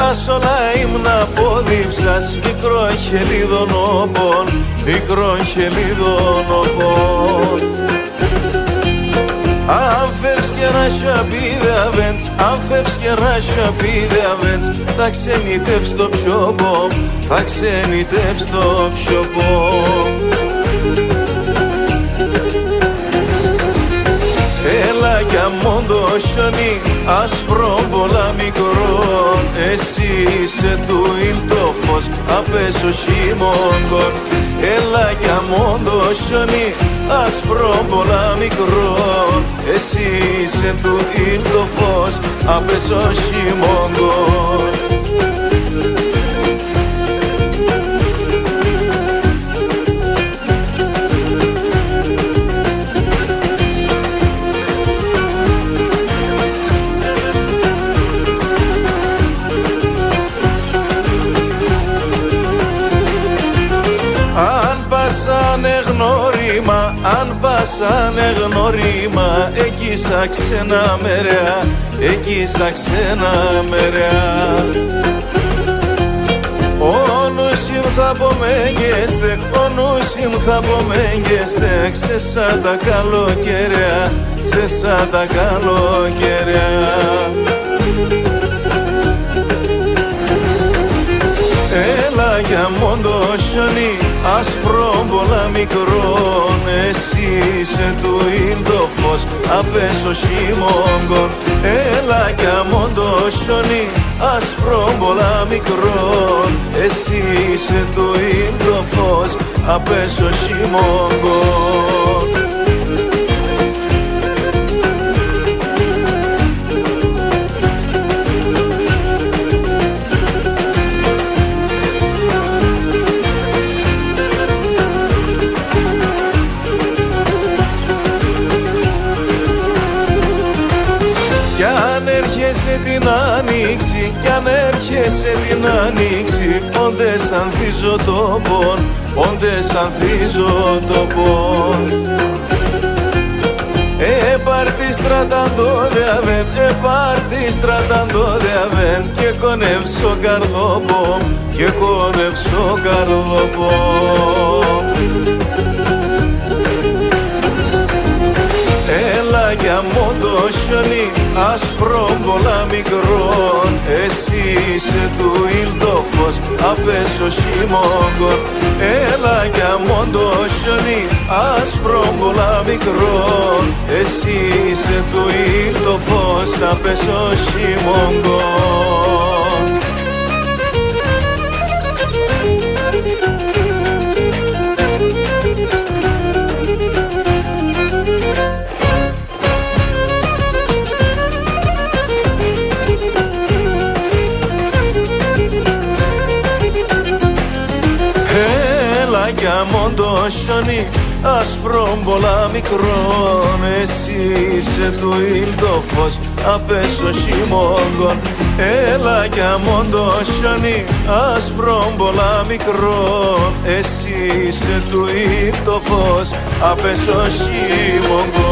Ας όλα ήμουν απόδειψας, μικρό χελίδων όπων, μικρό χελίδων όπων. Αν φεύγεις και να σου πηδαβέντς, αν φεύγεις και να σου πηδαβέντς, θα ξενιτεύεις το πιόπο, θα ξενιτεύεις το πιόπο. Έλα κι αμόν το χιόνι, άσπρο πολλά μικρό, εσύ είσαι του ήλ το φως, απ' ο χειμώγκον. Έλα κι αμόν το χιόνι, άσπρο πολλά μικρό, εσύ είσαι του ήλ το φως, απ' ο χειμώγκον. Αν πας ανεγνωρίμα, εκεί σαν ξένα μεριά, εκεί σαν ξένα μεριά. Ο νους μου θα πω μέγεστεκ, ο νους μου θα πω μέγεστεκ, σε σαν τα καλοκαιριά, σε σαν τα καλοκαιριά. Έλα για μόν το χιόνι, άσπρο πολλά μικρόν, εσύ είσαι του ήλ το φως, απ' ο χειμώγκον. Έλα για μόν το χιόνι, άσπρο πολλά μικρόν, εσύ είσαι του ήλ το φως, απ' ο χειμώγκον. Την άνοιξη, κι αν έρχεσαι την άνοιξη, όντες ανθίζω το πον, όντες ανθίζω το πον. Επάρτη στραταντό διαβέν, επάρτη στραταντό διαβέν, και κονεύσω καρδόπομ, και κονεύσω καρδόπομ. Έλα για μόν το χιόνι, άσπρο πολλά μικρόν, εσύ είσαι του ήλ το φως, απ' ο χειμώγκον. Έλα για μόν το χιόνι, άσπρο πολλά μικρόν, εσύ είσαι του ήλ το φως, απ' ο χειμώγκον. Για μόν το χιόνι, άσπρο πολλά μικρόν, εσύ είσαι του ήλ το φως, απ' ο χειμώγκον. Έλα για μόν το χιόνι, άσπρο πολλά μικρόν, εσύ είσαι του ήλ το φως, απ' ο χειμώγκον.